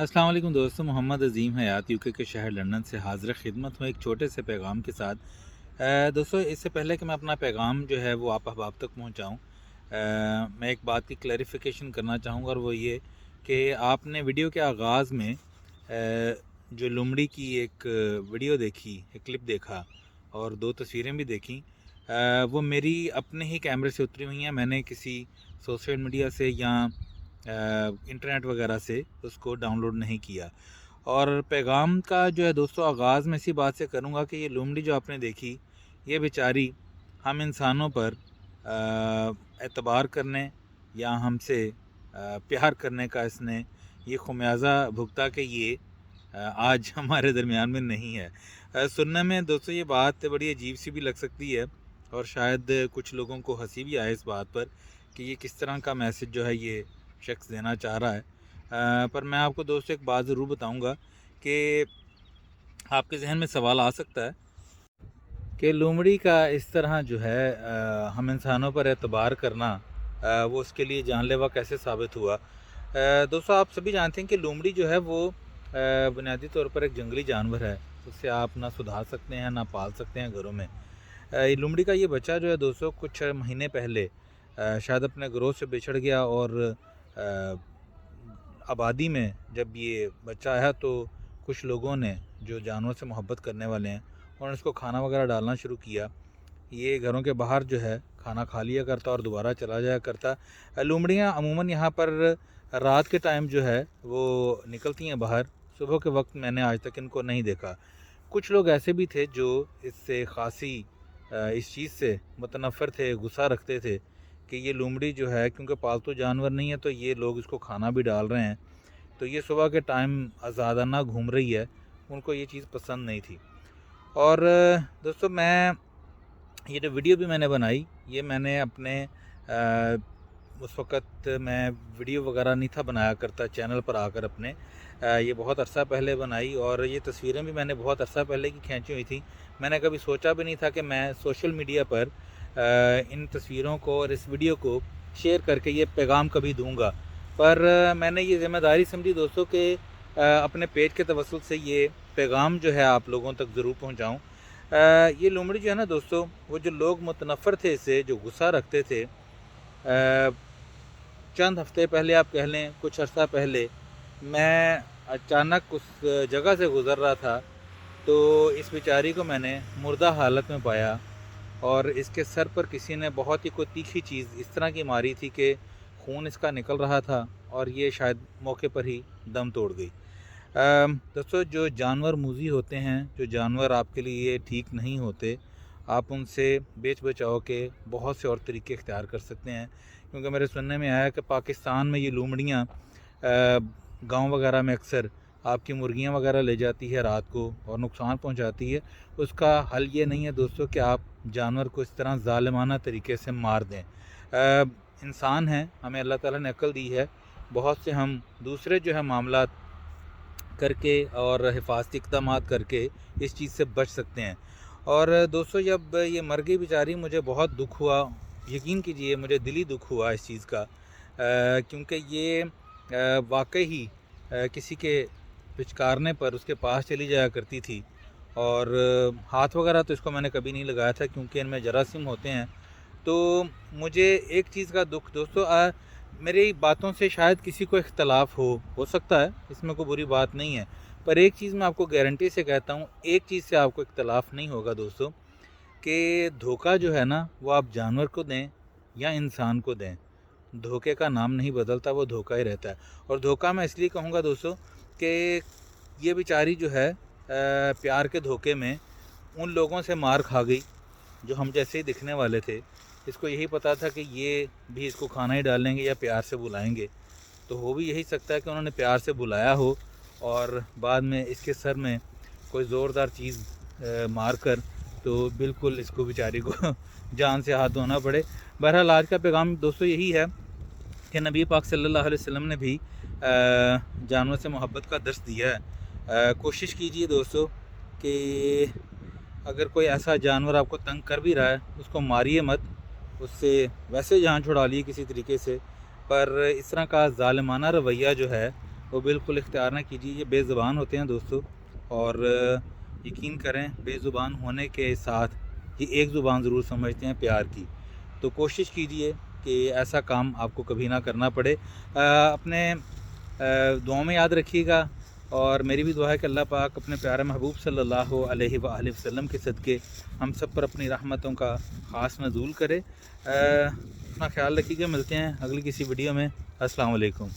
अस्सलाम वालेकुम दोस्तों, मोहम्मद अज़ीम हयात यूके के शहर लंदन से हाज़िर ख़िदमत हूँ एक छोटे से पैगाम के साथ। दोस्तों, इससे पहले कि मैं अपना पैगाम जो है वो आप अहबाब तक पहुँचाऊँ, मैं एक बात की क्लैरिफ़िकेशन करना चाहूँगा, और वो ये कि आपने वीडियो के आगाज़ में जो लुमड़ी की एक वीडियो देखी, एक क्लिप देखा और 2 तस्वीरें भी देखी, वो मेरी अपने ही कैमरे से उतरी हुई हैं। मैंने किसी सोशल मीडिया से या इंटरनेट वगैरह से उसको डाउनलोड नहीं किया। और पैगाम का जो है दोस्तों, आगाज़ मैं इसी बात से करूँगा कि ये लोमड़ी जो आपने देखी, ये बेचारी हम इंसानों पर एतबार करने या हमसे प्यार करने का इसने ये ख़मियाज़ा भुगता कि ये आज हमारे दरमियान में नहीं है। सुनने में दोस्तों ये बात बड़ी अजीब सी भी लग सकती है, और शायद कुछ लोगों को हंसी भी आए इस बात पर कि ये किस तरह का मैसेज जो है ये शख्स देना चाह रहा है। पर मैं आपको दोस्तों एक बात ज़रूर बताऊंगा कि आपके जहन में सवाल आ सकता है कि लोमड़ी का इस तरह जो है हम इंसानों पर एतबार करना, वो उसके लिए जानलेवा कैसे साबित हुआ। दोस्तों, आप सभी जानते हैं कि लोमड़ी जो है वो बुनियादी तौर पर एक जंगली जानवर है। उससे आप ना सुधार सकते हैं ना पाल सकते हैं घरों में। ये लोमड़ी का ये बच्चा जो है दोस्तों, कुछ महीने पहले शायद अपने ग्रोह से बिछड़ गया, और आबादी में जब ये बच्चा आया तो कुछ लोगों ने, जो जानवर से मोहब्बत करने वाले हैं, उन्होंने इसको खाना वगैरह डालना शुरू किया। ये घरों के बाहर जो है खाना खा लिया करता और दोबारा चला जाया करता। लोमड़ियाँ अमूमन यहाँ पर रात के टाइम जो है वो निकलती हैं बाहर। सुबह के वक्त मैंने आज तक इनको नहीं देखा। कुछ लोग ऐसे भी थे जो इससे ख़ासी इस चीज़ से मुतनफ़्फ़र थे, गुस्सा रखते थे कि ये लोमड़ी जो है, क्योंकि पालतू जानवर नहीं है तो ये लोग इसको खाना भी डाल रहे हैं, तो ये सुबह के टाइम आज़ादाना घूम रही है। उनको ये चीज़ पसंद नहीं थी। और दोस्तों, मैं ये जो वीडियो भी मैंने बनाई, ये मैंने अपने उस वक़्त मैं वीडियो वगैरह नहीं था बनाया करता चैनल पर आकर अपने, ये बहुत अरसा पहले बनाई, और ये तस्वीरें भी मैंने बहुत अरसा पहले की खींची हुई थी। मैंने कभी सोचा भी नहीं था कि मैं सोशल मीडिया पर इन तस्वीरों को और इस वीडियो को शेयर करके ये पैगाम कभी दूंगा। पर मैंने ये ज़िम्मेदारी समझी दोस्तों कि अपने पेज के तवस्सुल से ये पैगाम जो है आप लोगों तक ज़रूर पहुँचाऊँ। ये लोमड़ी जो है ना दोस्तों, वो जो लोग मुतनफ़्फ़र थे इससे, जो गुस्सा रखते थे, चंद हफ़्ते पहले आप कह लें, कुछ अर्सा पहले मैं अचानक उस जगह से गुज़र रहा था, तो इस बेचारी को मैंने मुर्दा हालत में पाया, और इसके सर पर किसी ने बहुत ही कोई तीखी चीज़ इस तरह की मारी थी कि खून इसका निकल रहा था, और ये शायद मौके पर ही दम तोड़ गई। दोस्तों, जो जानवर मूज़ी होते हैं, जो जानवर आपके लिए ठीक नहीं होते, आप उनसे बेच बचाव के बहुत से और तरीके इख्तियार कर सकते हैं। क्योंकि मेरे सुनने में आया कि पाकिस्तान में ये लोमड़ियाँ गांव वगैरह में अक्सर आपकी मुर्गियां वगैरह ले जाती है रात को और नुकसान पहुंचाती है। उसका हल ये नहीं है दोस्तों कि आप जानवर को इस तरह ज़ालिमाना तरीके से मार दें। इंसान हैं, हमें अल्लाह ताला ने अक्ल दी है, बहुत से हम दूसरे जो है मामलात करके और हिफाजती इक़दाम करके इस चीज़ से बच सकते हैं। और दोस्तों, जब ये मर गई बेचारी, मुझे बहुत दुख हुआ। यकीन कीजिए, मुझे दिली दुख हुआ इस चीज़ का, क्योंकि ये वाकई ही किसी के पिचकारने पर उसके पास चली जाया करती थी। और हाथ वगैरह तो इसको मैंने कभी नहीं लगाया था, क्योंकि इनमें जरासीम होते हैं। तो मुझे एक चीज़ का दुख दोस्तों, मेरी बातों से शायद किसी को इख्तलाफ हो सकता है, इसमें कोई बुरी बात नहीं है। पर एक चीज़ मैं आपको गारंटी से कहता हूँ, एक चीज़ से आपको इख्तलाफ नहीं होगा दोस्तों, कि धोखा जो है ना, वो आप जानवर को दें या इंसान को दें, धोखे का नाम नहीं बदलता, वो धोखा ही रहता है। और धोखा मैं इसलिए कहूँगा दोस्तों कि ये बेचारी जो है प्यार के धोखे में उन लोगों से मार खा गई जो हम जैसे ही दिखने वाले थे। इसको यही पता था कि ये भी इसको खाना ही डालेंगे या प्यार से बुलाएंगे, तो हो भी यही सकता है कि उन्होंने प्यार से बुलाया हो और बाद में इसके सर में कोई ज़ोरदार चीज़ मार कर तो बिल्कुल इसको बेचारी को जान से हाथ धोना पड़े। बहरहाल, आज का पैगाम दोस्तों यही है कि नबी पाक सल्लल्लाहु अलैहि वसल्लम ने भी जानवर से मोहब्बत का दर्स दिया है। कोशिश कीजिए दोस्तों कि अगर कोई ऐसा जानवर आपको तंग कर भी रहा है, उसको मारिए मत, उससे वैसे जान छुड़ा लिए किसी तरीके से, पर इस तरह का ज़ालिमाना रवैया जो है وہ بالکل اختیار نہ کیجیے، یہ بے زبان ہوتے ہیں دوستو، اور یقین کریں بے زبان ہونے کے ساتھ یہ ایک زبان ضرور سمجھتے ہیں پیار کی۔ تو کوشش کیجیے کہ ایسا کام آپ کو کبھی نہ کرنا پڑے۔ اپنے دعاؤں میں یاد رکھیے گا، اور میری بھی دعا ہے کہ اللہ پاک اپنے پیارے محبوب صلی اللہ علیہ وآلہ وسلم کے صدقے ہم سب پر اپنی رحمتوں کا خاص نزول کرے۔ اپنا خیال رکھیے گا، ملتے ہیں اگلی کسی ویڈیو میں۔ السلام علیکم۔